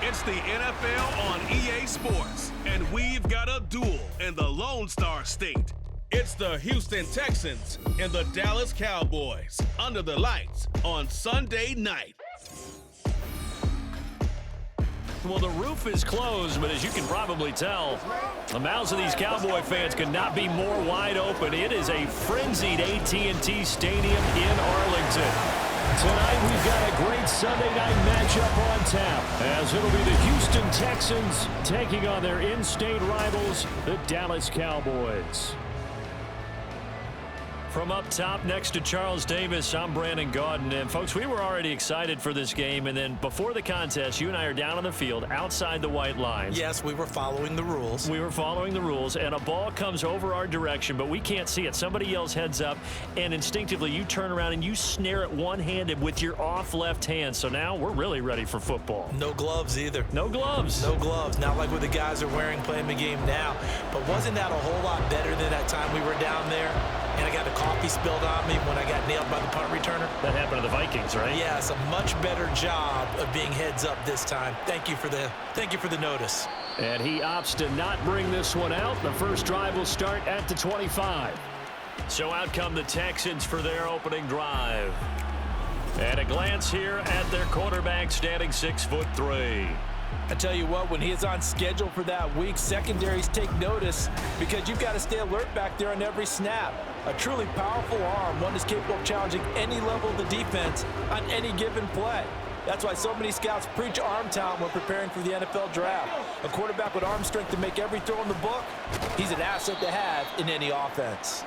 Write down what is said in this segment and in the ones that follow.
It's the NFL on EA Sports, and we've got a duel in the Lone Star State. It's the Houston Texans and the Dallas Cowboys under the lights on Sunday night. Well, the roof is closed, but as you can probably tell, the mouths of these Cowboy fans could not be more wide open. It is a frenzied AT&T Stadium in Arlington. Tonight, we've got a great Sunday night matchup on tap, as it'll be the Houston Texans taking on their in-state rivals, the Dallas Cowboys. From up top next to Charles Davis, I'm Brandon Gaudin. And, folks, we were already excited for this game. And then before the contest, you and I are down on the field outside the white lines. Yes, we were following the rules. We were following the rules, and a ball comes over our direction, but we can't see it. Somebody yells heads up, and instinctively you turn around and you snare it one-handed with your off left hand. So now we're really ready for football. No gloves either. No gloves. No gloves. Not like what the guys are wearing playing the game now. But wasn't that a whole lot better than that time we were down there? And I got the coffee spilled on me when I got nailed by the punt returner. That happened to the Vikings, right? Yes, a much better job of being heads up this time. Thank you for the notice. And he opts to not bring this one out. The first drive will start at the 25. So out come the Texans for their opening drive. And a glance here at their quarterback, standing 6'3". I tell you what, when he is on schedule for that week, secondaries take notice because you've got to stay alert back there on every snap. A truly powerful arm, one that's capable of challenging any level of the defense on any given play. That's why so many scouts preach arm talent when preparing for the NFL draft. A quarterback with arm strength to make every throw in the book, he's an asset to have in any offense.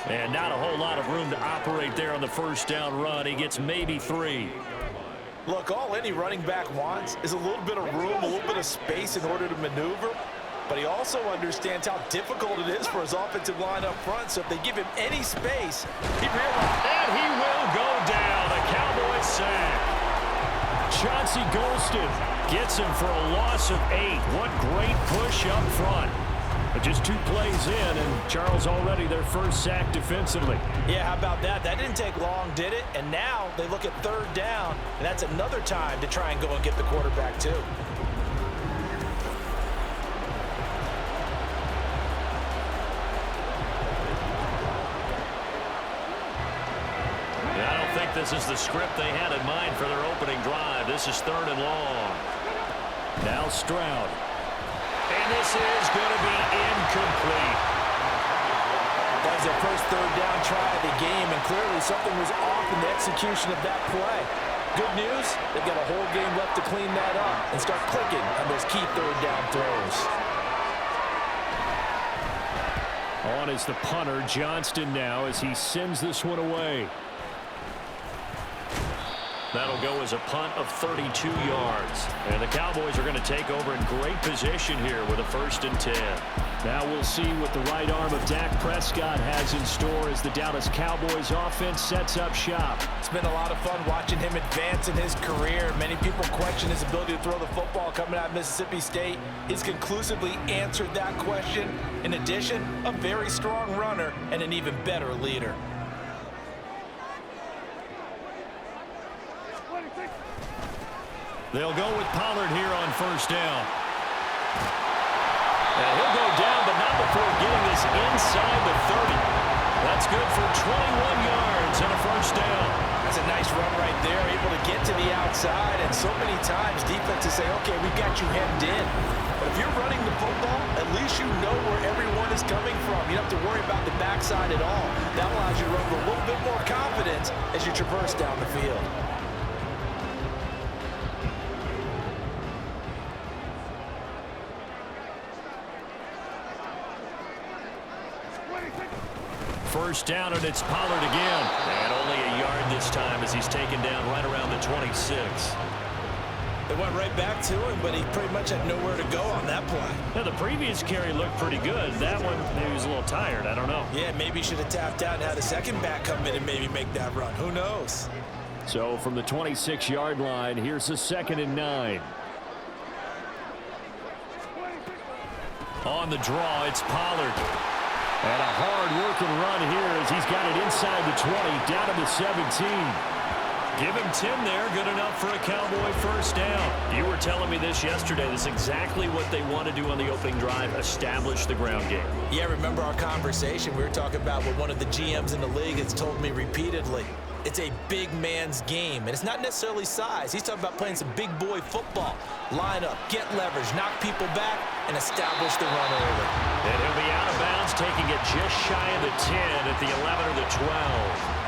And not a whole lot of room to operate there on the first down run. He gets maybe 3. Look, all any running back wants is a little bit of room, a little bit of space in order to maneuver. But he also understands how difficult it is for his offensive line up front. So if they give him any space, he realizes. And he will go down. A Cowboys sack. Chauncey Golston gets him for a loss of 8. What great push up front. But just 2 plays in, and Charles already their first sack defensively. Yeah, how about that? That didn't take long, did it? And now they look at third down, and that's another time to try and go and get the quarterback too. I don't think this is the script they had in mind for their opening drive. This is 3rd and long. Now Stroud. And this is going to be incomplete. That was their first third down try of the game, and clearly something was off in the execution of that play. Good news, they've got a whole game left to clean that up and start clicking on those key third down throws. On is the punter, Johnston now, as he sends this one away. That'll go as a punt of 32 yards. And the Cowboys are going to take over in great position here with a 1st and 10. Now we'll see what the right arm of Dak Prescott has in store as the Dallas Cowboys offense sets up shop. It's been a lot of fun watching him advance in his career. Many people question his ability to throw the football coming out of Mississippi State. He's conclusively answered that question. In addition, a very strong runner and an even better leader. They'll go with Pollard here on 1st down. And he'll go down, but not before getting this inside the 30. That's good for 21 yards and a 1st down. That's a nice run right there, able to get to the outside. And so many times defenses say, okay, we've got you hemmed in. But if you're running the football, at least you know where everyone is coming from. You don't have to worry about the backside at all. That allows you to run with a little bit more confidence as you traverse down the field. First down, and it's Pollard again. And only a yard this time as he's taken down right around the 26. They went right back to him, but he pretty much had nowhere to go on that play. Now, the previous carry looked pretty good. That one, maybe he was a little tired. I don't know. Yeah, maybe he should have tapped out and had a second back come in and maybe make that run. Who knows? So from the 26-yard line, here's a 2nd and 9. On the draw, it's Pollard. And a hard-working run here as he's got it inside the 20, down to the 17. Give him 10 there, good enough for a Cowboy first down. You were telling me this yesterday. This is exactly what they want to do on the opening drive, establish the ground game. Yeah, remember our conversation? We were talking about what one of the GMs in the league has told me repeatedly. It's a big man's game, and it's not necessarily size. He's talking about playing some big boy football. Line up, get leverage, knock people back, and establish the run early. And he'll be out of bounds, taking it just shy of the 10 at the 11 or the 12.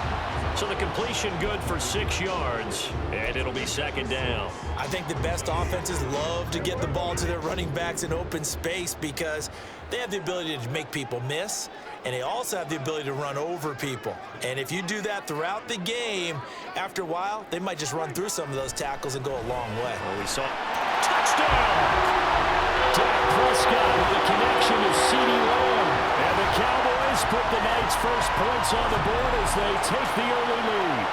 So the completion good for 6 yards, and it'll be second down. I think the best offenses love to get the ball to their running backs in open space because they have the ability to make people miss, and they also have the ability to run over people. And if you do that throughout the game, after a while, they might just run through some of those tackles and go a long way. Well, we saw touchdown! Dak Prescott with a connection to CeeDee Lamb. And the Cowboys put the Knights' first points on the board as they take the early lead.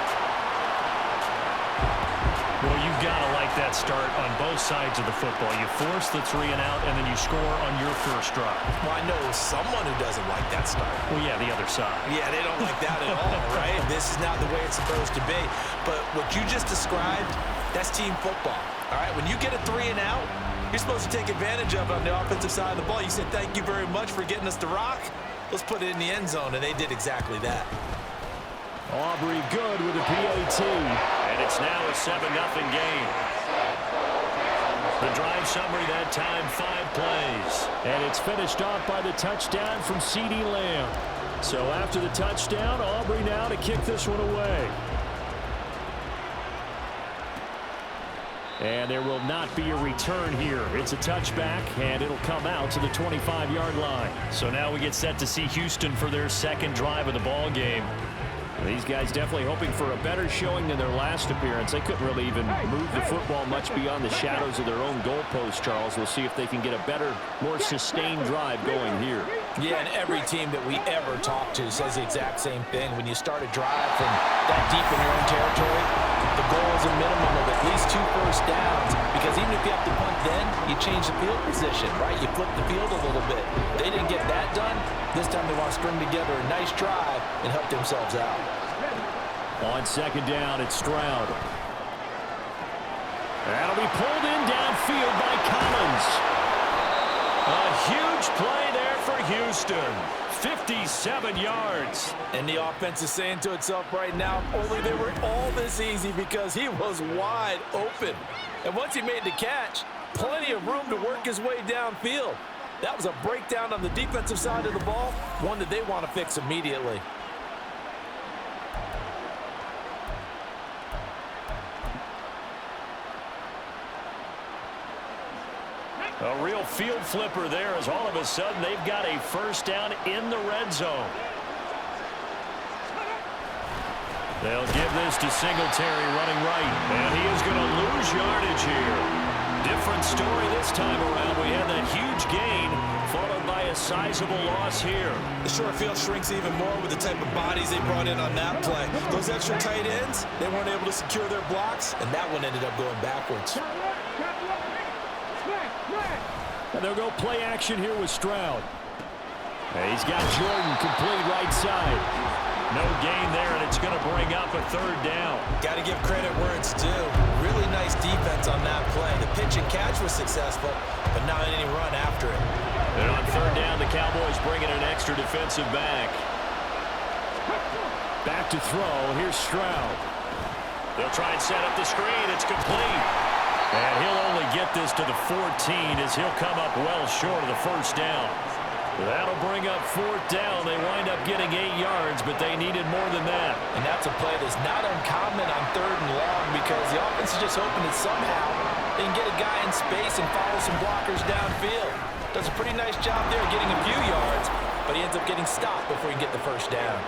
Well, you've got to like that start on both sides of the football. You force the 3 and out, and then you score on your first drive. Well, I know someone who doesn't like that start. Well, yeah, the other side. Yeah, they don't like that at all, right? This is not the way it's supposed to be. But what you just described, that's team football, all right? When you get a 3 and out, you're supposed to take advantage of it on the offensive side of the ball. You said, thank you very much for getting us the rock. Let's put it in the end zone, and they did exactly that. Aubrey good with a PAT. And it's now a 7-0 game. The drive summary that time, 5 plays. And it's finished off by the touchdown from CeeDee Lamb. So after the touchdown, Aubrey now to kick this one away. And there will not be a return here. It's a touchback, and it'll come out to the 25-yard line. So now we get set to see Houston for their second drive of the ball game. These guys definitely hoping for a better showing than their last appearance. They couldn't really even move the football much beyond the shadows of their own goalpost, Charles. We'll see if they can get a better, more sustained drive going here. Yeah, and every team that we ever talk to says the exact same thing. When you start a drive from that deep in your own territory, the goal is a minimum of at least 2 first downs, because even if you have to punt then, you change the field position, right? You flip the field a little bit. They didn't get that done. This time they want to string together a nice drive and help themselves out. On second down, it's Stroud. That'll be pulled in downfield by Collins. A huge play there for Houston. 57 yards. And the offense is saying to itself right now, only they were all this easy because he was wide open. And once he made the catch, plenty of room to work his way downfield. That was a breakdown on the defensive side of the ball, one that they want to fix immediately. A real field flipper there as all of a sudden they've got a first down in the red zone. They'll give this to Singletary running right. And he is going to lose yardage here. Different story this time around. We had that huge gain followed by a sizable loss here. The short field shrinks even more with the type of bodies they brought in on that play. Those extra tight ends, they weren't able to secure their blocks, and that one ended up going backwards. And they'll go play action here with Stroud. And he's got Jordan complete right side. No gain there, and it's going to bring up a third down. Got to give credit where it's due. Really nice defense on that play. The pitch and catch was successful, but not any run after it. And on third down, the Cowboys bring in an extra defensive back. Back to throw. Here's Stroud. They'll try and set up the screen. It's complete. And he'll only get this to the 14 as he'll come up well short of the first down. That'll bring up fourth down. They wind up getting 8 yards, but they needed more than that. And that's a play that's not uncommon on third and long because the offense is just hoping that somehow they can get a guy in space and follow some blockers downfield. Does a pretty nice job there getting a few yards, but he ends up getting stopped before he can get the first down.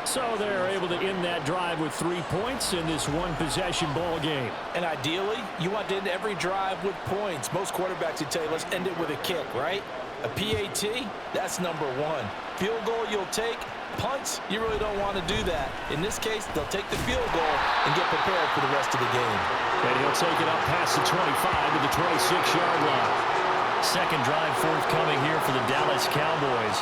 So they're able to end that drive with 3 points in this one-possession ball game. And ideally, you want to end every drive with points. Most quarterbacks would tell you, let's end it with a kick, right? A PAT, that's number 1. Field goal you'll take. Punts, you really don't want to do that. In this case, they'll take the field goal and get prepared for the rest of the game. And he'll take it up past the 25 to the 26-yard line. Second drive forthcoming here for the Dallas Cowboys.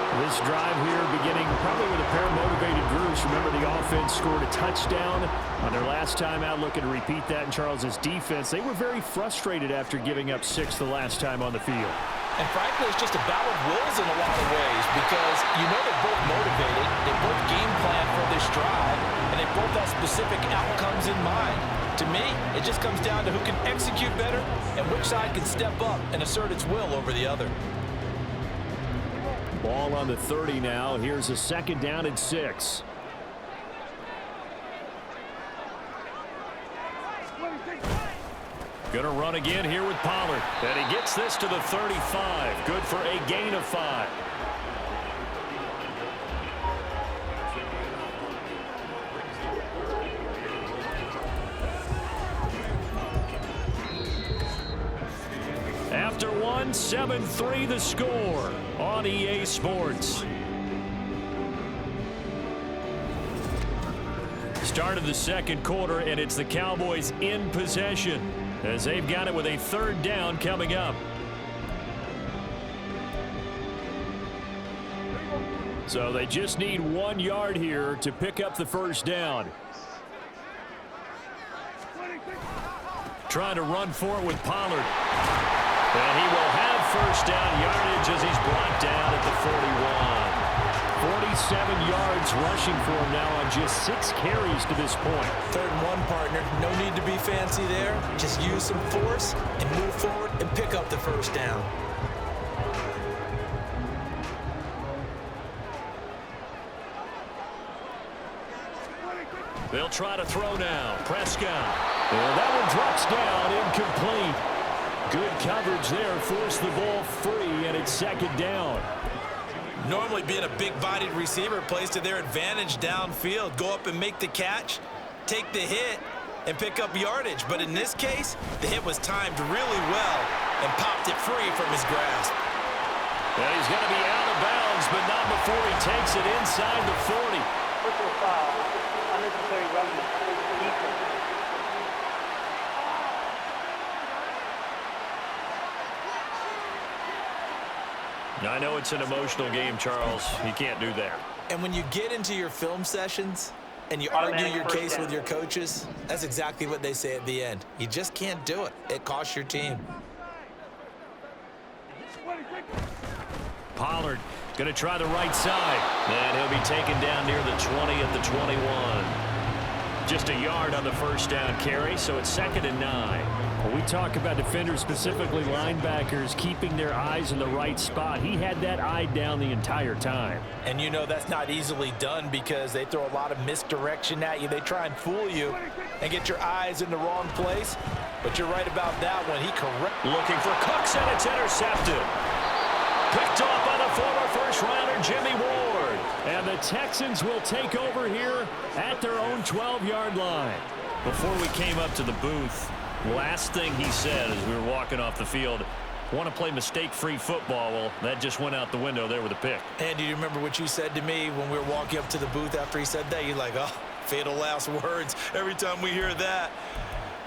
This drive here beginning probably with a pair of motivated groups. Remember, the offense scored a touchdown on their last time out, looking to repeat that in Charles's defense. They were very frustrated after giving up 6 the last time on the field. And frankly, it's just a battle of wills in a lot of ways because you know they're both motivated, they both game plan for this drive, and they both have specific outcomes in mind. To me, it just comes down to who can execute better and which side can step up and assert its will over the other. Ball on the 30 now. Here's a 2nd down and 6. Gonna run again here with Pollard. And he gets this to the 35. Good for a gain of 5. After one, 7-3 the score on EA Sports. Start of the 2nd quarter, and it's the Cowboys in possession as they've got it with a 3rd down coming up. So they just need 1 yard here to pick up the 1st down. Trying to run for it with Pollard. And he will have 1st down yardage as he's brought down at the 41. 47 yards rushing for him now on just 6 carries to this point. 3rd and 1, partner. No need to be fancy there. Just use some force and move forward and pick up the 1st down. They'll try to throw now. Prescott. And that one drops down, incomplete. Good coverage there. Forced the ball free, and it's 2nd down. Normally being a big-bodied receiver plays to their advantage downfield. Go up and make the catch, take the hit, and pick up yardage. But in this case, the hit was timed really well and popped it free from his grasp. And he's going to be out of bounds, but not before he takes it inside the 40. Personal foul, unnecessary roughness, defense. I know it's an emotional game, Charles. You can't do that. And when you get into your film sessions and you argue your case with your coaches, that's exactly what they say at the end. You just can't do it. It costs your team. Pollard going to try the right side. And he'll be taken down near the 20 at the 21. Just a yard on the 1st down carry, so it's 2nd and 9. When we talk about defenders, specifically linebackers, keeping their eyes in the right spot, he had that eye down the entire time. And you know that's not easily done because they throw a lot of misdirection at you. They try and fool you and get your eyes in the wrong place. But you're right about that one. He correct. Looking for Cooks, and it's intercepted. Picked off by the former 1st-rounder Jimmy Ward. And the Texans will take over here at their own 12-yard line. Before we came up to the booth, last thing he said as we were walking off the field, want to play mistake-free football. Well, that just went out the window there with a pick. And do you remember what you said to me when we were walking up to the booth after he said that? You're like, oh, fatal last words. Every time we hear that,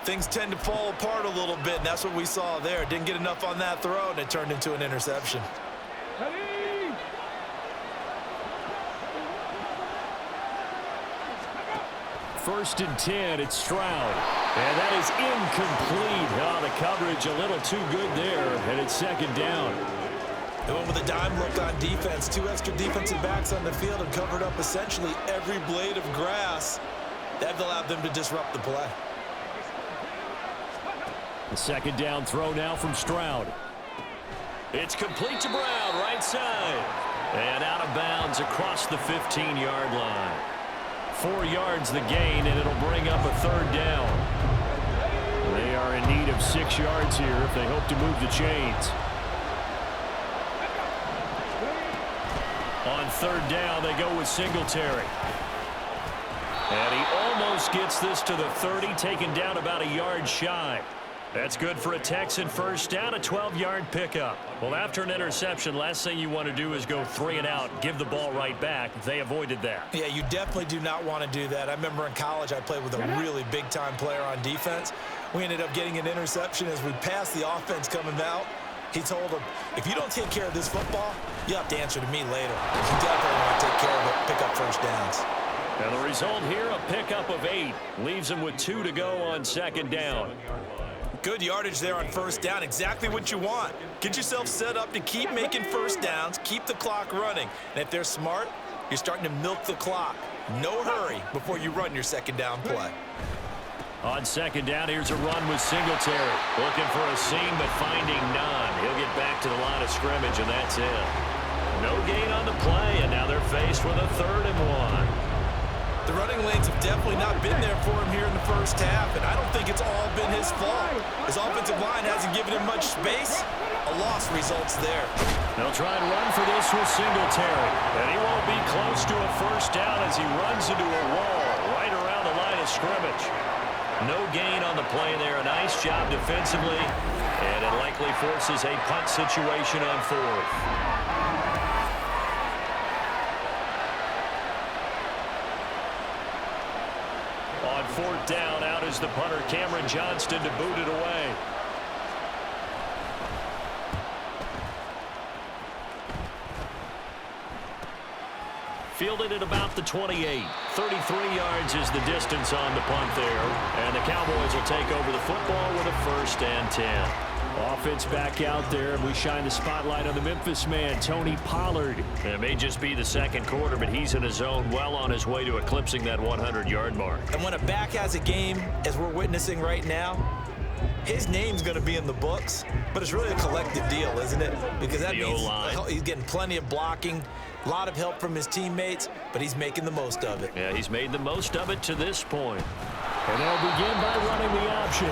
things tend to fall apart a little bit, and that's what we saw there. Didn't get enough on that throw, and it turned into an interception. 1st and 10, it's Stroud. And that is incomplete. Oh, the coverage a little too good there, and it's 2nd down. They went with a dime look on defense. 2 extra defensive backs on the field and covered up essentially every blade of grass. That allowed them to disrupt the play. The 2nd down throw now from Stroud. It's complete to Brown, right side. And out of bounds across the 15-yard line. 4 yards the gain, and it'll bring up a 3rd down. They are in need of 6 yards here if they hope to move the chains. On 3rd down, they go with Singletary. And he almost gets this to the 30, taken down about a yard shy. That's good for a Texan 1st down, a 12-yard pickup. Well, after an interception, last thing you want to do is go 3 and out, give the ball right back. They avoided that. Yeah, you definitely do not want to do that. I remember in college I played with a really big-time player on defense. We ended up getting an interception as we passed the offense coming out. He told him, if you don't take care of this football, You have to answer to me later. You definitely want to take care of it, pick up first downs. And the result here, a pickup of 8. Leaves him with 2 to go on second down. Good yardage there on first down. Exactly what you want. Get yourself set up to keep making first downs, keep the clock running. And if they're smart, you're starting to milk the clock. No hurry before you run your second down play. On second down, here's a run with Singletary. Looking for a seam, but finding none. He'll get back to the line of scrimmage, and that's it. No gain on the play, and now they're faced with a 3rd and 1. The running lanes have definitely not been there for him here in the first half, and I don't think it's all been his fault. His offensive line hasn't given him much space. A loss results there. They'll try and run for this with Singletary, and he won't be close to a first down as he runs into a wall right around the line of scrimmage. No gain on the play there. A nice job defensively, and it likely forces a punt situation on 4th. On 4th down, out is the punter, Cameron Johnston, to boot it away. Fielded at about the 28. 33 yards is the distance on the punt there. And the Cowboys will take over the football with a 1st and 10. Offense back out there, and we shine the spotlight on the Memphis man, Tony Pollard. It may just be the second quarter, but he's in his zone, well on his way to eclipsing that 100-yard mark. And when a back has a game, as we're witnessing right now, his name's going to be in the books, but it's really a collective deal, isn't it? Because that means he's getting plenty of blocking, a lot of help from his teammates, but he's making the most of it. Yeah, he's made the most of it to this point. And they'll begin by running the option.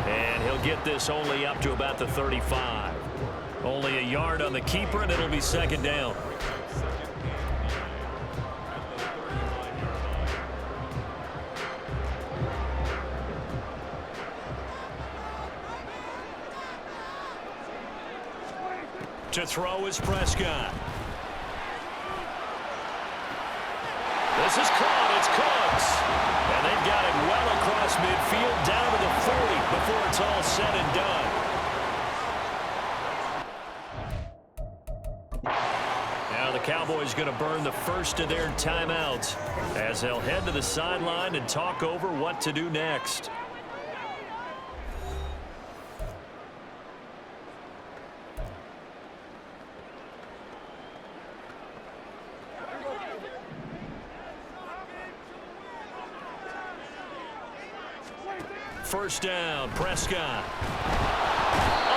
And he'll get this only up to about the 35. Only a yard on the keeper, and it'll be second down. To throw is Prescott. This is caught. It's Cooks. And they've got it well across midfield down to the 40 before it's all said and done. Now the Cowboys going to burn the first of their timeouts as they'll head to the sideline and talk over what to do next. First down, Prescott.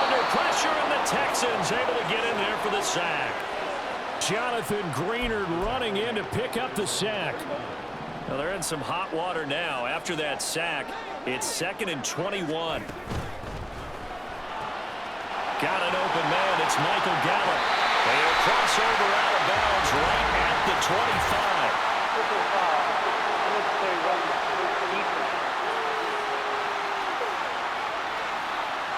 Under pressure, and the Texans able to get in there for the sack. Jonathan Greenard running in to pick up the sack. Well, they're in some hot water now. After that sack, it's 2nd and 21. Got an open man. It's Michael Gallup. And a crossover out of bounds right at the 25.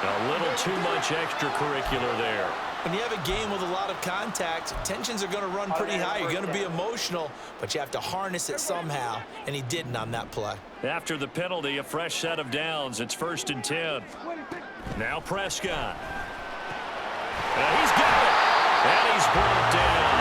A little too much extracurricular there. When you have a game with a lot of contact, tensions are going to run pretty high. You're going to be emotional, but you have to harness it somehow, and he didn't on that play. After the penalty, a fresh set of downs. It's 1st and 10. Now Prescott. And he's got it. And he's brought down.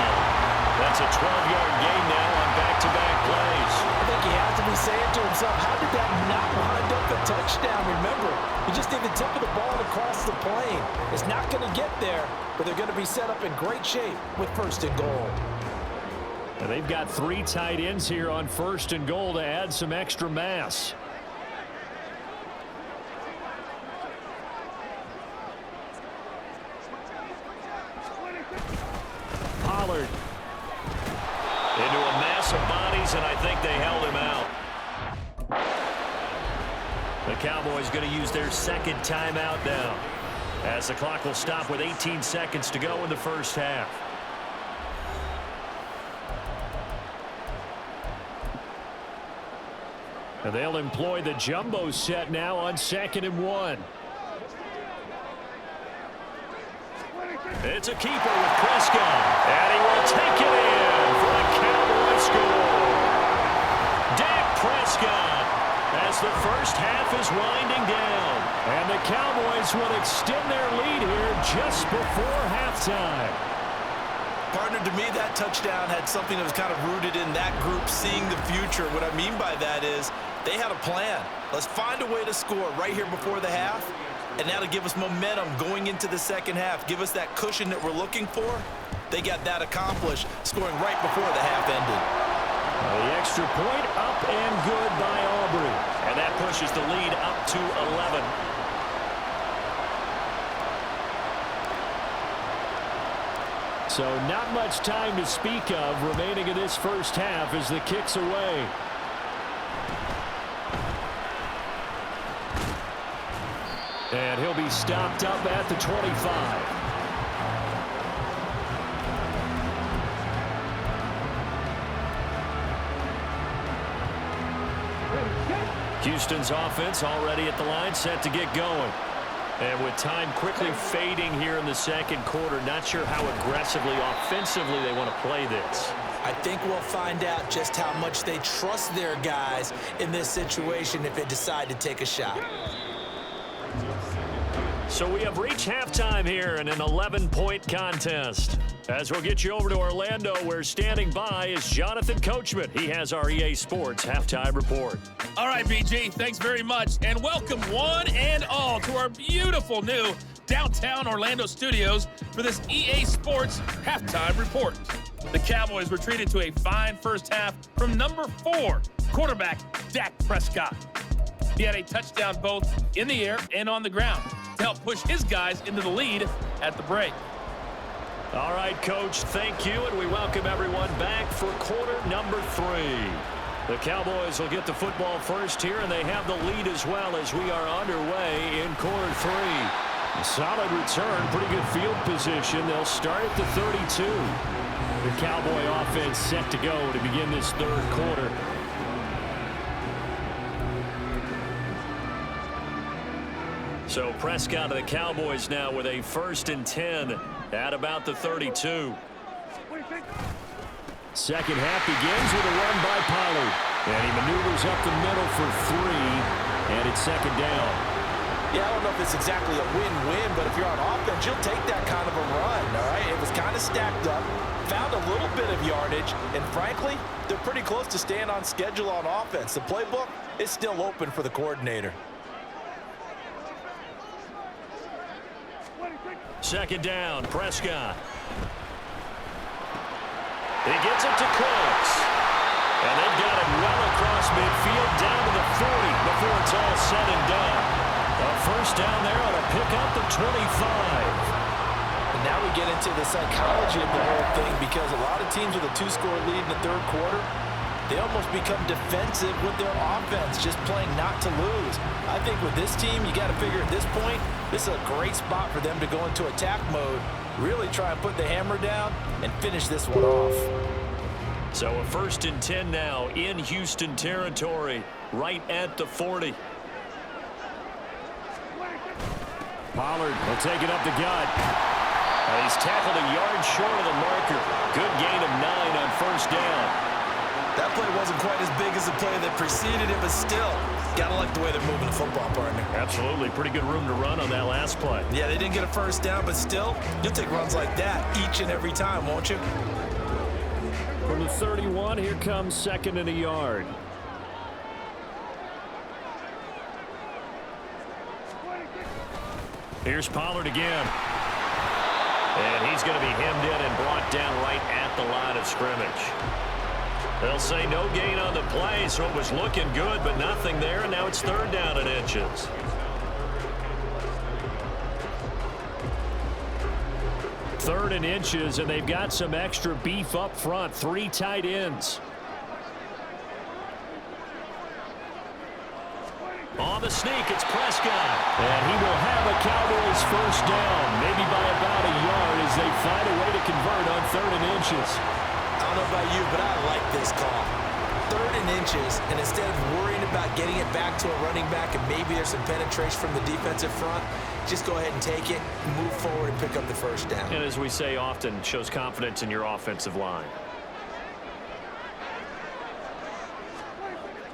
That's a 12-yard gain now on back-to-back plays. I think he has to be saying to himself, how did that not wind up a touchdown? Remember, he just did the tip of the ball across the plane. It's not going to get there, but they're going to be set up in great shape with 1st and goal. And they've got 3 tight ends here on 1st and goal to add some extra mass. Pollard. Into a mass of bodies, and I think they held him out. The Cowboys going to use their 2nd timeout now, as the clock will stop with 18 seconds to go in the first half. And they'll employ the jumbo set now on 2nd and 1. It's a keeper with Prescott, and he will take it in for a Cowboy score. Dak Prescott, as the first half is winding down, and the Cowboys will extend their lead here just before halftime. Partner, to me, that touchdown had something that was kind of rooted in that group seeing the future. What I mean by that is they had a plan. Let's find a way to score right here before the half, and that'll give us momentum going into the second half, give us that cushion that we're looking for. They got that accomplished, scoring right before the half ended. The extra point up and good by Aubrey. And that pushes the lead up to 11. So not much time to speak of remaining in this first half as the kick's away. And he'll be stopped up at the 25. Houston's offense already at the line, set to get going. And with time quickly fading here in the second quarter, not sure how aggressively, offensively they want to play this. I think we'll find out just how much they trust their guys in this situation if they decide to take a shot. So we have reached halftime here in an 11-point contest. As we'll get you over to Orlando, where standing by is Jonathan Coachman. He has our EA Sports Halftime Report. All right, BG, thanks very much. And welcome one and all to our beautiful new downtown Orlando studios for this EA Sports Halftime Report. The Cowboys were treated to a fine first half from number 4, quarterback Dak Prescott. He had a touchdown both in the air and on the ground to help push his guys into the lead at the break. All right, Coach, thank you, and we welcome everyone back for quarter number 3. The Cowboys will get the football first here, and they have the lead as well as we are underway in quarter 3. A solid return, pretty good field position. They'll start at the 32. The Cowboy offense set to go to begin this third quarter. So Prescott of the Cowboys now with a 1st and 10 at about the 32. Second half begins with a run by Pollard. And he maneuvers up the middle for 3. And it's second down. Yeah, I don't know if it's exactly a win-win, but if you're on offense, you'll take that kind of a run, all right? It was kind of stacked up, found a little bit of yardage, and frankly, they're pretty close to staying on schedule on offense. The playbook is still open for the coordinator. Second down, Prescott. He gets it to Cooks. And they've got it well across midfield down to the 40 before it's all said and done. A first down there on a pickup of 25. And now we get into the psychology of the whole thing because a lot of teams with a 2-score lead in the third quarter, they almost become defensive with their offense, just playing not to lose. I think with this team, you got to figure at this point, this is a great spot for them to go into attack mode, really try and put the hammer down and finish this one off. So a 1st and 10 now in Houston territory, right at the 40. Pollard will take it up the gut. He's tackled a yard short of the marker. Good gain of 9 on first down. That play wasn't quite as big as the play that preceded it, but still, gotta like the way they're moving the football, partner. Absolutely. Pretty good room to run on that last play. Yeah, they didn't get a first down, but still, you'll take runs like that each and every time, won't you? From the 31, here comes 2nd and a yard. Here's Pollard again. And he's going to be hemmed in and brought down right at the line of scrimmage. They'll say no gain on the play, so it was looking good, but nothing there, and now it's 3rd down and inches. Third and inches, and they've got some extra beef up front. 3 tight ends. On the sneak, it's Prescott. And he will have a Cowboys first down, maybe by about a yard as they find a way to convert on 3rd and inches. I don't know about you, but I like this call. 3rd and inches, and instead of worrying about getting it back to a running back and maybe there's some penetration from the defensive front, just go ahead and take it, move forward, and pick up the first down. And as we say often, shows confidence in your offensive line.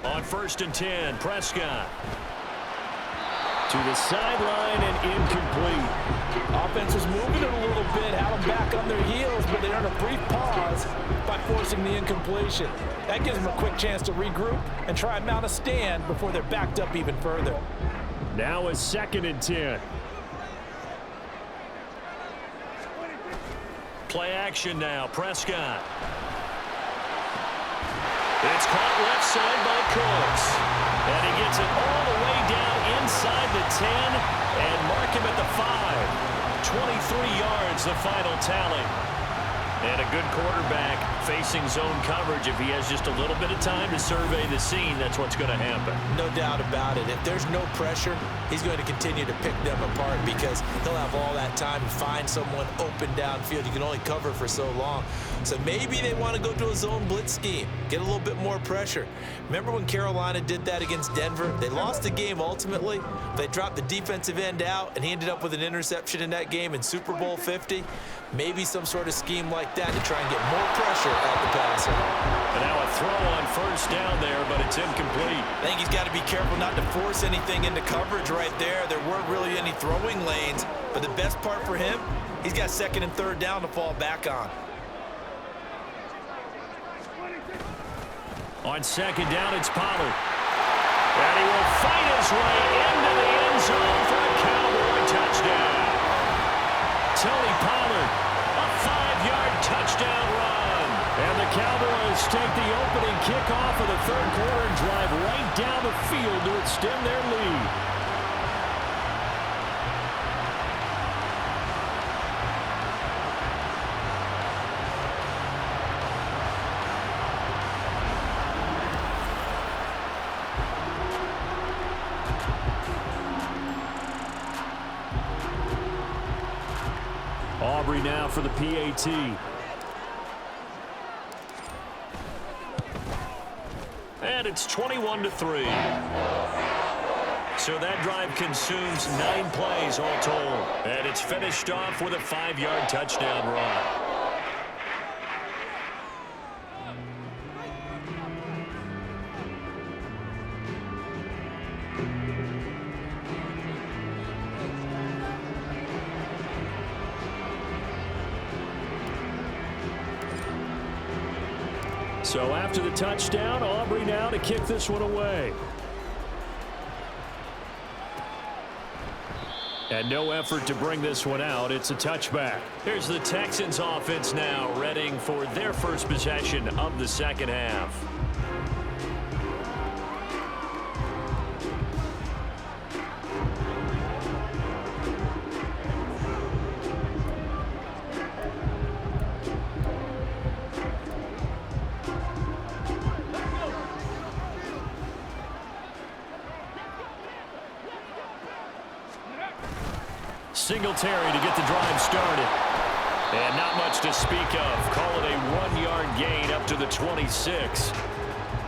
On 1st and 10, Prescott. To the sideline and incomplete. Offense was moving it a little bit, had them back on their heels, but they earned a brief pause by forcing the incompletion. That gives them a quick chance to regroup and try and mount a stand before they're backed up even further. Now a 2nd and 10. Play action now, Prescott. It's caught left side by Cooks. And he gets it all the way down inside the 10 and mark him at the 5. 23 yards, the final tally. And a good quarterback facing zone coverage. If he has just a little bit of time to survey the scene, that's what's going to happen. No doubt about it. If there's no pressure, he's going to continue to pick them apart because he'll have all that time to find someone open downfield. You can only cover for so long. So maybe they want to go to a zone blitz scheme, get a little bit more pressure. Remember when Carolina did that against Denver? They lost the game ultimately. They dropped the defensive end out, and he ended up with an interception in that game in Super Bowl 50. Maybe some sort of scheme like that to try and get more pressure at the passer. And now a throw on first down there, but it's incomplete. I think he's got to be careful not to force anything into coverage right there. There weren't really any throwing lanes, but the best part for him, he's got 2nd and 3rd down to fall back on. On 2nd down, it's Pollard. And he will fight his way into the end zone for a Cowboy touchdown. Tony Pollard, a 5-yard touchdown run. And the Cowboys take the opening kickoff of the 3rd quarter and drive right down the field to extend their lead. Aubrey now for the PAT. And it's 21-3. So that drive consumes 9 plays all told. And it's finished off with a 5-yard touchdown run. So after the touchdown, Aubrey now to kick this one away. And no effort to bring this one out. It's a touchback. Here's the Texans offense now, readying for their first possession of the 2nd half. Singletary to get the drive started. And not much to speak of. Call it a 1-yard gain up to the 26.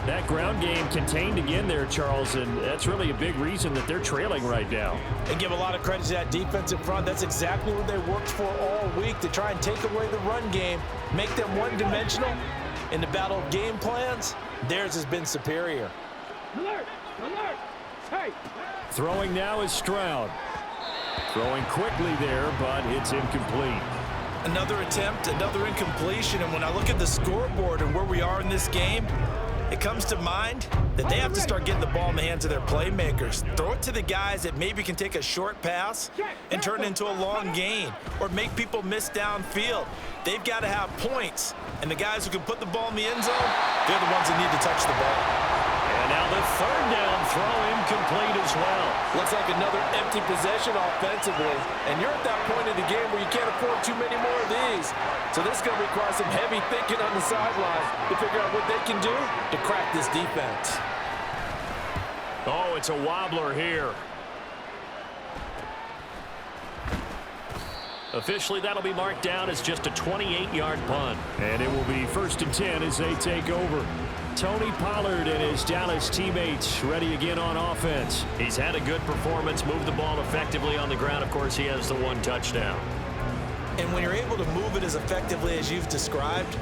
That ground game contained again there, Charles, and that's really a big reason that they're trailing right now. And give a lot of credit to that defensive front. That's exactly what they worked for all week, to try and take away the run game, make them one-dimensional. In the battle of game plans, theirs has been superior. Alert! Alert! Hey! Throwing now is Stroud. Throwing quickly there, but it's incomplete. Another attempt, another incompletion, and when I look at the scoreboard and where we are in this game, it comes to mind that they have to start getting the ball in the hands of their playmakers. Throw it to the guys that maybe can take a short pass and turn it into a long gain or make people miss downfield. They've got to have points, and the guys who can put the ball in the end zone, they're the ones that need to touch the ball. And now the 3rd down throw incomplete as well. Looks like another empty possession offensively. And you're at that point in the game where you can't afford too many more of these. So this is going to require some heavy thinking on the sideline to figure out what they can do to crack this defense. Oh, it's a wobbler here. Officially, that'll be marked down as just a 28-yard punt. And it will be 1st and 10 as they take over. Tony Pollard and his Dallas teammates ready again on offense. He's had a good performance, moved the ball effectively on the ground. Of course, he has the 1 touchdown. And when you're able to move it as effectively as you've described,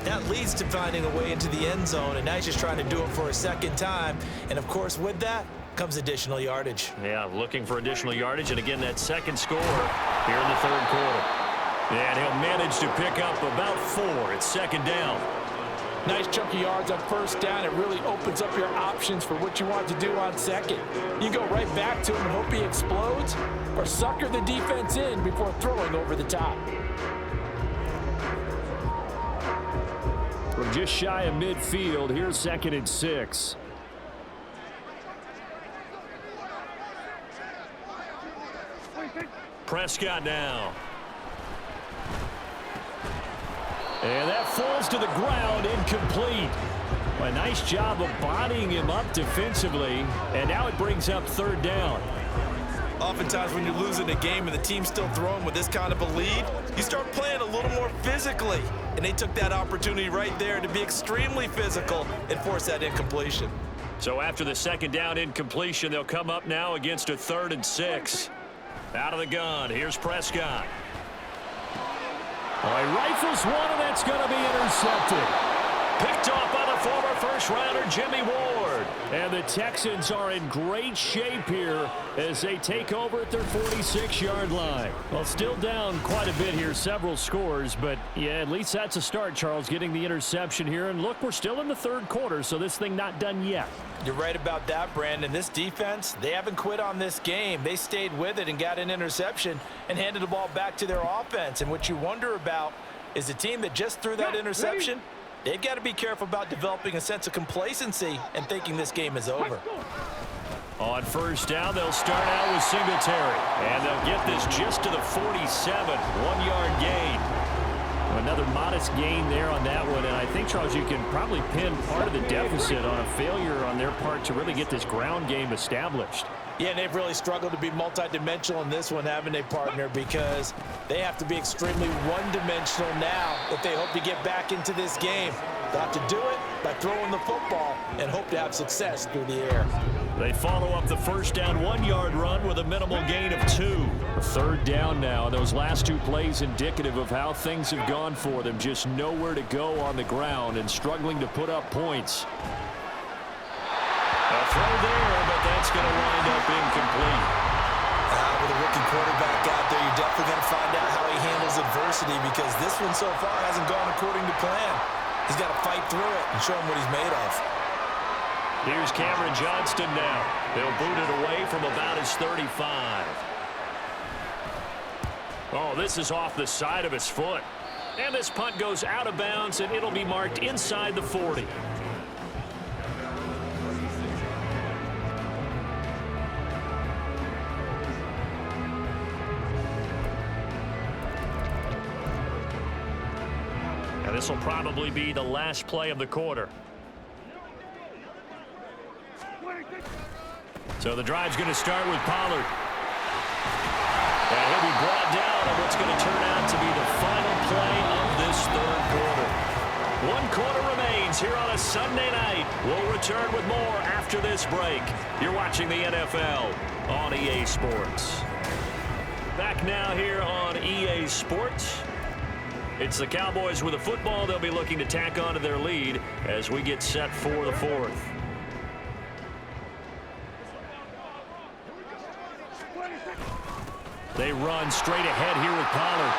that leads to finding a way into the end zone, and now he's just trying to do it for a 2nd time. And, of course, with that, comes additional yardage. Yeah, looking for additional yardage, and again, that second score here in the third quarter. And he'll manage to pick up about 4. It's second down. Nice chunk of yards on first down. It really opens up your options for what you want to do on second. You go right back to him and hope he explodes, or sucker the defense in before throwing over the top. From just shy of midfield, here's 2nd and 6. Prescott now. And that falls to the ground, incomplete. A nice job of bodying him up defensively, and now it brings up third down. Oftentimes when you're losing a game and the team's still throwing with this kind of a lead, you start playing a little more physically. And they took that opportunity right there to be extremely physical and force that incompletion. So after the second down incompletion, they'll come up now against a 3rd and 6. Out of the gun, here's Prescott. Well, he rifles one, and that's going to be intercepted. Picked off by the former first-rounder Jimmy Ward. And the Texans are in great shape here as they take over at their 46-yard line. Well, still down quite a bit here, several scores, but yeah, at least that's a start, Charles, getting the interception here. And look, we're still in the third quarter, so this thing not done yet. You're right about that, Brandon. This defense, they haven't quit on this game. They stayed with it and got an interception and handed the ball back to their offense. And what you wonder about is the team that just threw that interception, they've got to be careful about developing a sense of complacency and thinking this game is over. On first down, they'll start out with Singletary. And they'll get this just to the 47, 1-yard gain. Another modest gain there on that one, and I think, Charles, you can probably pin part of the deficit on a failure on their part to really get this ground game established. Yeah, they've really struggled to be multidimensional in this one, haven't they, partner? Because they have to be extremely one-dimensional now if they hope to get back into this game. They'll have to do it by throwing the football and hope to have success through the air. They follow up the first down 1-yard run with a minimal gain of 2. A third down now. Those last 2 plays indicative of how things have gone for them. Just nowhere to go on the ground and struggling to put up points. A throw there, but that's going to wind up incomplete. With a rookie quarterback out there, you're definitely going to find out how he handles adversity, because this one so far hasn't gone according to plan. He's got to fight through it and show him what he's made of. Here's Cameron Johnston now. They'll boot it away from about his 35. Oh, this is off the side of his foot. And this punt goes out of bounds, and it'll be marked inside the 40. Now, this will probably be the last play of the quarter. So the drive's going to start with Pollard. And he'll be brought down on what's going to turn out to be the final play of this third quarter. 1 quarter remains here on a Sunday night. We'll return with more after this break. You're watching the NFL on EA Sports. Back now here on EA Sports. It's the Cowboys with a football. They'll be looking to tack onto their lead as we get set for the fourth. They run straight ahead here with Pollard.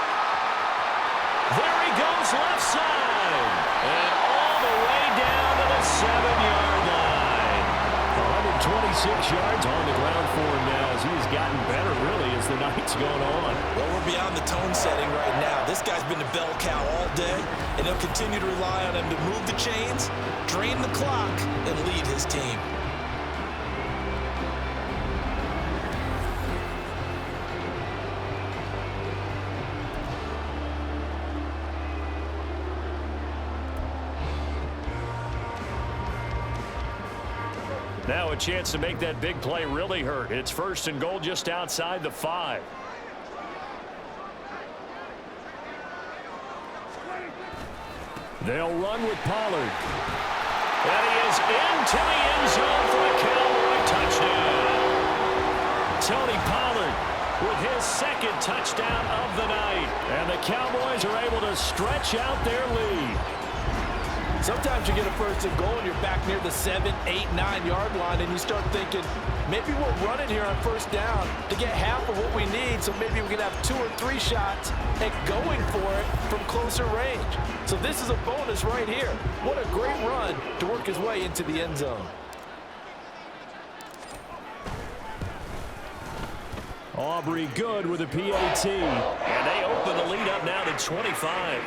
There he goes left side. And all the way down to the 7-yard line. 126 yards on the ground for him now as he's gotten better really as the night's gone on. Well, we're beyond the tone setting right now. This guy's been a bell cow all day, and they'll continue to rely on him to move the chains, drain the clock, and lead his team. Now a chance to make that big play really hurt. It's 1st and goal just outside the 5. They'll run with Pollard. And he is into the end zone for a Cowboy touchdown. Tony Pollard with his 2nd touchdown of the night. And the Cowboys are able to stretch out their lead. Sometimes you get a first and goal and you're back near the 7, 8, 9-yard line, and you start thinking, maybe we're running here on first down to get half of what we need, so maybe we can have 2 or 3 shots at going for it from closer range. So this is a bonus right here. What a great run to work his way into the end zone. Aubrey good with a PAT. And they open the lead up now to 25.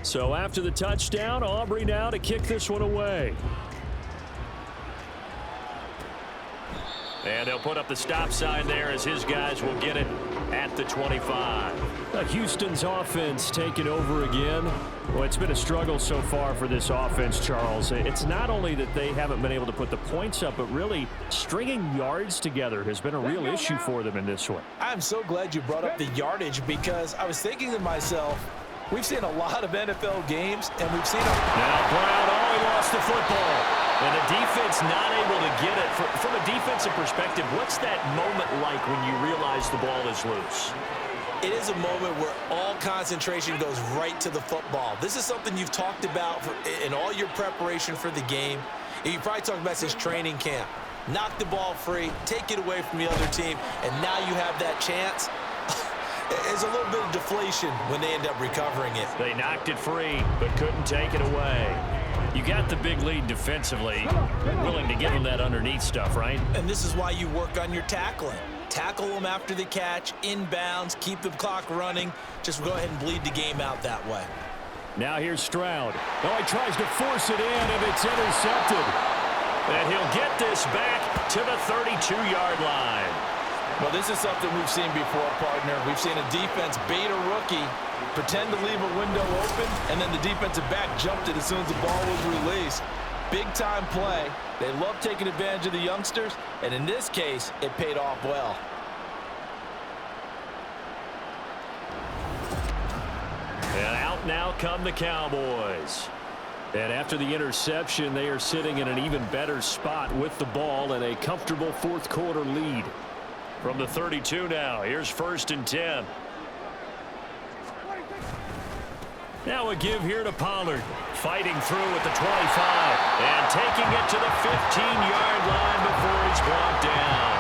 So after the touchdown, Aubrey now to kick this one away. And they'll put up the stop sign there as his guys will get it at the 25. Houston's offense taking over again. Well, it's been a struggle so far for this offense, Charles. It's not only that they haven't been able to put the points up, but really stringing yards together has been a real issue for them in this one. I'm so glad you brought up the yardage, because I was thinking to myself, we've seen a lot of NFL games, and we've seen them. Now Brown, he lost the football. And the defense not able to get it. From a defensive perspective, what's that moment like when you realize the ball is loose? It is a moment where all concentration goes right to the football. This is something you've talked about in all your preparation for the game. You probably talked about since training camp. Knock the ball free, take it away from the other team, and now you have that chance. There's a little bit of deflation when they end up recovering it. They knocked it free, but couldn't take it away. You got the big lead defensively, willing to give them that underneath stuff, right? And this is why you work on your tackling. Tackle them after the catch, inbounds, keep the clock running. Just go ahead and bleed the game out that way. Now here's Stroud. Oh, he tries to force it in, and it's intercepted. And he'll get this back to the 32-yard line. Well, this is something we've seen before, partner. We've seen a defense bait a rookie, pretend to leave a window open, and then the defensive back jumped it as soon as the ball was released. Big-time play. They love taking advantage of the youngsters, and in this case, it paid off well. And out now come the Cowboys. And after the interception, they are sitting in an even better spot with the ball and a comfortable fourth-quarter lead. From the 32 now, here's 1st and 10. Now a give here to Pollard. Fighting through at the 25 and taking it to the 15-yard line before he's brought down.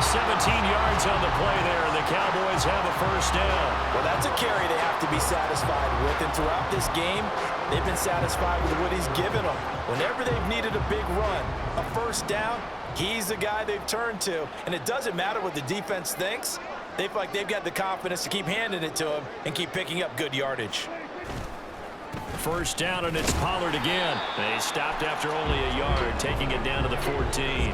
17 yards on the play there, and the Cowboys have a first down. Well, that's a carry they have to be satisfied with, and throughout this game, they've been satisfied with what he's given them. Whenever they've needed a big run, a first down, he's the guy they've turned to, and it doesn't matter what the defense thinks. They feel like they've got the confidence to keep handing it to him and keep picking up good yardage. First down, and it's Pollard again. They stopped after only a yard, taking it down to the 14.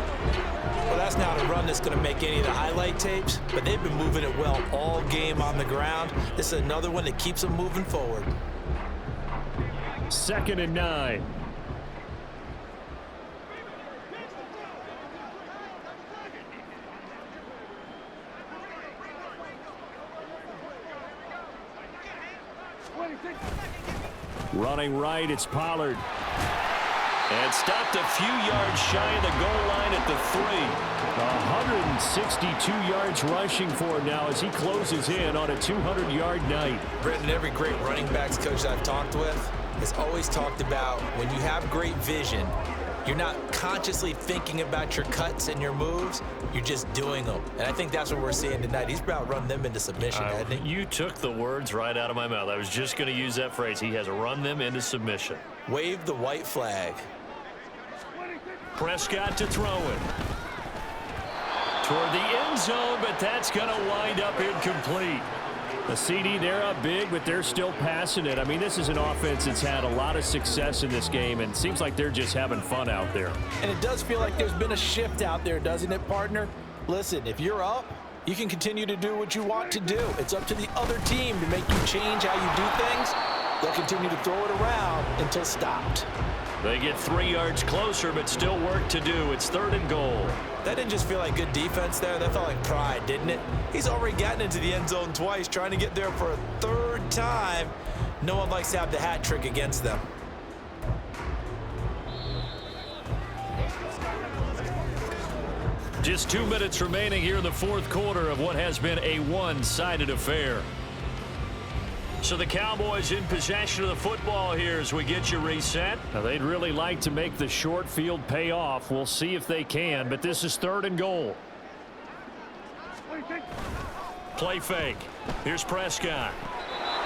Well, that's not a run that's going to make any of the highlight tapes, but they've been moving it well all game on the ground. This is another one that keeps them moving forward. 2nd and 9. Running right, it's Pollard. And stopped a few yards shy of the goal line at the 3. 162 yards rushing for him now as he closes in on a 200-yard night. Brendan, every great running backs coach I've talked with has always talked about when you have great vision, you're not consciously thinking about your cuts and your moves. You're just doing them. And I think that's what we're seeing tonight. He's about run them into submission, hasn't he? You took the words right out of my mouth. I was just going to use that phrase. He has run them into submission. Wave the white flag. Prescott to throw it. Toward the end zone, but that's going to wind up incomplete. The CD, they're up big, but they're still passing it. I mean, this is an offense that's had a lot of success in this game, and it seems like they're just having fun out there. And it does feel like there's been a shift out there, doesn't it, partner? Listen, if you're up, you can continue to do what you want to do. It's up to the other team to make you change how you do things. They'll continue to throw it around until stopped. They get 3 yards closer, but still work to do. It's 3rd and goal. That didn't just feel like good defense there. That felt like pride, didn't it? He's already gotten into the end zone twice, trying to get there for a 3rd time. No one likes to have the hat trick against them. Just 2 minutes remaining here in the fourth quarter of what has been a one-sided affair. So the Cowboys in possession of the football here as we get you reset. Now they'd really like to make the short field pay off. We'll see if they can, but this is 3rd and goal. Play fake. Here's Prescott.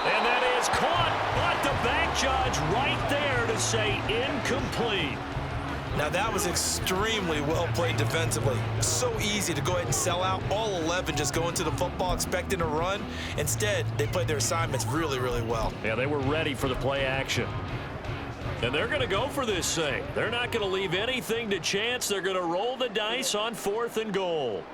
And that is caught, but the back judge right there to say incomplete. Now that was extremely well played defensively. So easy to go ahead and sell out. All 11 just go into the football expecting a run. Instead, they played their assignments really, really well. Yeah, they were ready for the play action. And they're going to go for this thing. They're not going to leave anything to chance. They're going to roll the dice on 4th and goal.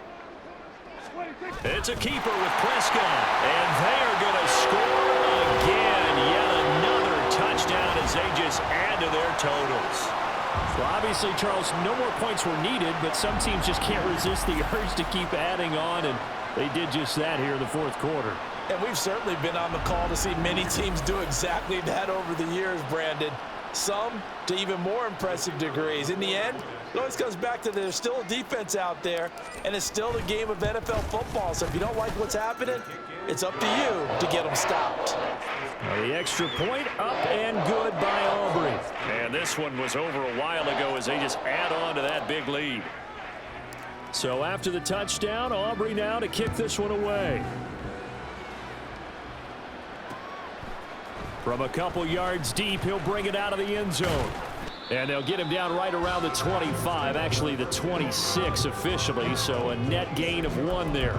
It's a keeper with Prescott. And they are going to score again. Yet another touchdown as they just add to their totals. Well, obviously, Charles, no more points were needed, but some teams just can't resist the urge to keep adding on, and they did just that here in the fourth quarter. And we've certainly been on the call to see many teams do exactly that over the years, Brandon. Some to even more impressive degrees. In the end, it always comes back to there's still a defense out there, and it's still a game of NFL football. So if you don't like what's happening, it's up to you to get them stopped. Well, the extra point up and good by Aubrey. And this one was over a while ago as they just add on to that big lead. So after the touchdown, Aubrey now to kick this one away. From a couple yards deep, he'll bring it out of the end zone. And they'll get him down right around the 25, actually the 26 officially, so a net gain of 1 there.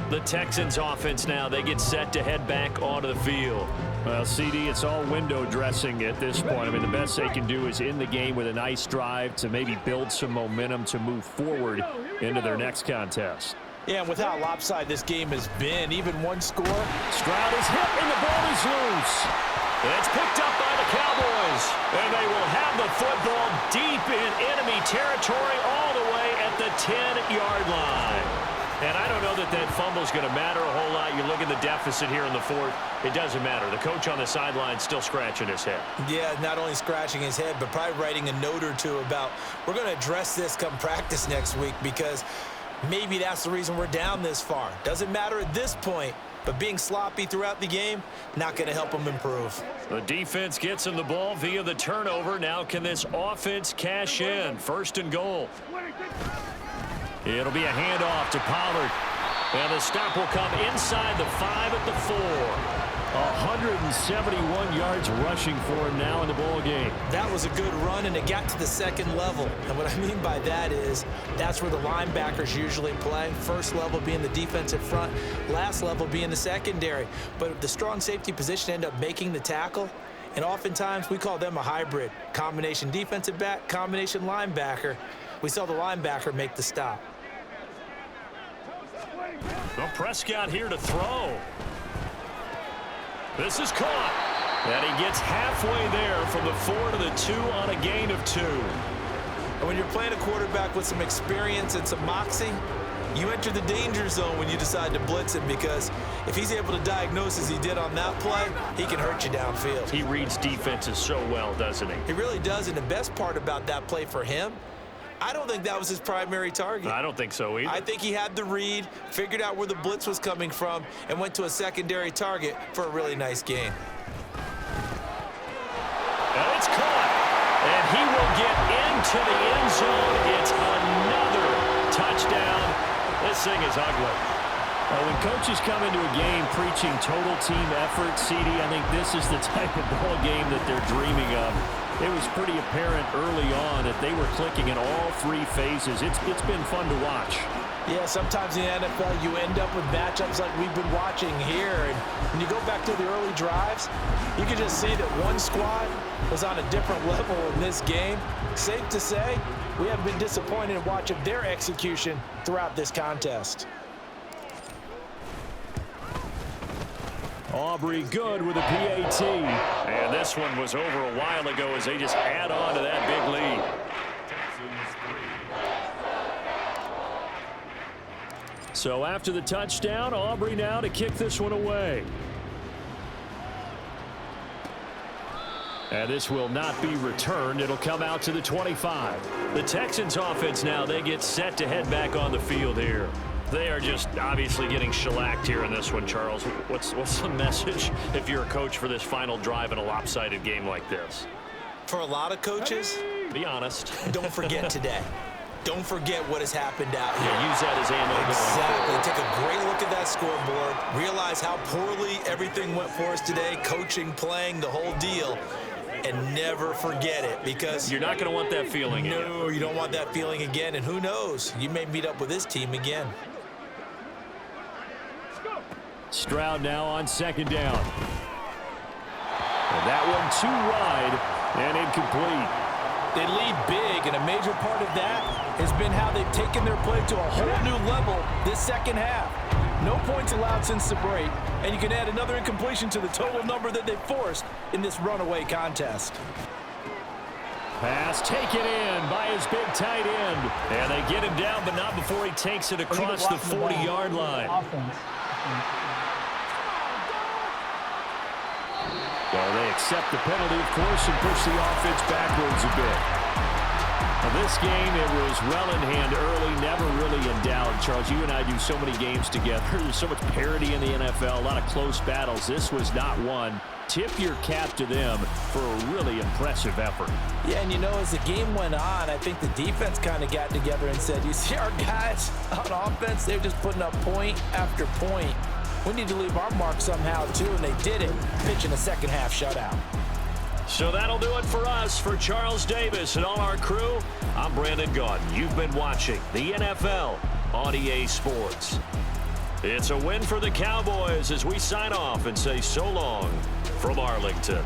The Texans offense now, they get set to head back onto the field. Well, CD, it's all window dressing at this point. I mean, the best they can do is end the game with a nice drive to maybe build some momentum to move forward into their next contest. Yeah, and with how lopsided this game has been, even one score. Stroud is hit and the ball is loose. It's picked up by the Cowboys. And they will have the football deep in enemy territory all the way at the 10-yard line. And I don't know that that fumble is going to matter a whole lot. You look at the deficit here in the fourth. It doesn't matter. The coach on the sideline still scratching his head. Yeah, not only scratching his head, but probably writing a note or two about we're going to address this come practice next week because maybe that's the reason we're down this far. Doesn't matter at this point, but being sloppy throughout the game, not going to help them improve. The defense gets him the ball via the turnover. Now can this offense cash in? 1st and goal. It'll be a handoff to Pollard. And the stop will come inside the 5 at the 4. 171 yards rushing for him now in the ball game. That was a good run, and it got to the 2nd level. And what I mean by that is that's where the linebackers usually play. First level being the defensive front, last level being the secondary. But the strong safety position ended up making the tackle. And oftentimes we call them a hybrid. Combination defensive back, combination linebacker. We saw the linebacker make the stop. Well, Prescott here to throw. This is caught. And he gets halfway there from the 4 to the 2 on a gain of 2. And when you're playing a quarterback with some experience and some moxie, you enter the danger zone when you decide to blitz him because if he's able to diagnose as he did on that play, he can hurt you downfield. He reads defenses so well, doesn't he? He really does, and the best part about that play for him, I don't think that was his primary target. I don't think so either. I think he had the read, figured out where the blitz was coming from, and went to a secondary target for a really nice gain. And it's caught. And he will get into the end zone. It's another touchdown. This thing is ugly. When coaches come into a game preaching total team effort, CD, I think this is the type of ball game that they're dreaming of. It was pretty apparent early on that they were clicking in all 3 phases. It's been fun to watch. Yeah, sometimes in the NFL you end up with matchups like we've been watching here. And when you go back to the early drives, you can just see that one squad was on a different level in this game. Safe to say, we have been disappointed in watching their execution throughout this contest. Aubrey good with a PAT. And this one was over a while ago as they just add on to that big lead. So after the touchdown, Aubrey now to kick this one away. And this will not be returned. It'll come out to the 25. The Texans offense now, they get set to head back on the field here. They are just obviously getting shellacked here in this one, Charles. What's the message if you're a coach for this final drive in a lopsided game like this? For a lot of coaches, be honest. Don't forget today. Don't forget what has happened out here. Yeah, use that as ammo. Exactly. Take a great look at that scoreboard. Realize how poorly everything went for us today. Coaching, playing, the whole deal. And never forget it, because you're not going to want that feeling again. No, you don't want that feeling again. And who knows? You may meet up with this team again. Stroud now on second down. And that one too wide and incomplete. They lead big, and a major part of that has been how they've taken their play to a whole new level this second half. No points allowed since the break, and you can add another incompletion to the total number that they forced in this runaway contest. Pass taken in by his big tight end. And they get him down, but not before he takes it across the 40-yard line. Well, they accept the penalty, of course, and push the offense backwards a bit. Now, this game, it was well in hand early, never really in doubt. Charles, you and I do so many games together. There's so much parity in the NFL, a lot of close battles. This was not one. Tip your cap to them for a really impressive effort. Yeah, and you know, as the game went on, I think the defense kind of got together and said, you see our guys on offense, they're just putting up point after point. We need to leave our mark somehow, too, and they did it, pitching a second-half shutout. So that'll do it for us. For Charles Davis and all our crew, I'm Brandon Gaudin. You've been watching the NFL on EA Sports. It's a win for the Cowboys as we sign off and say so long from Arlington.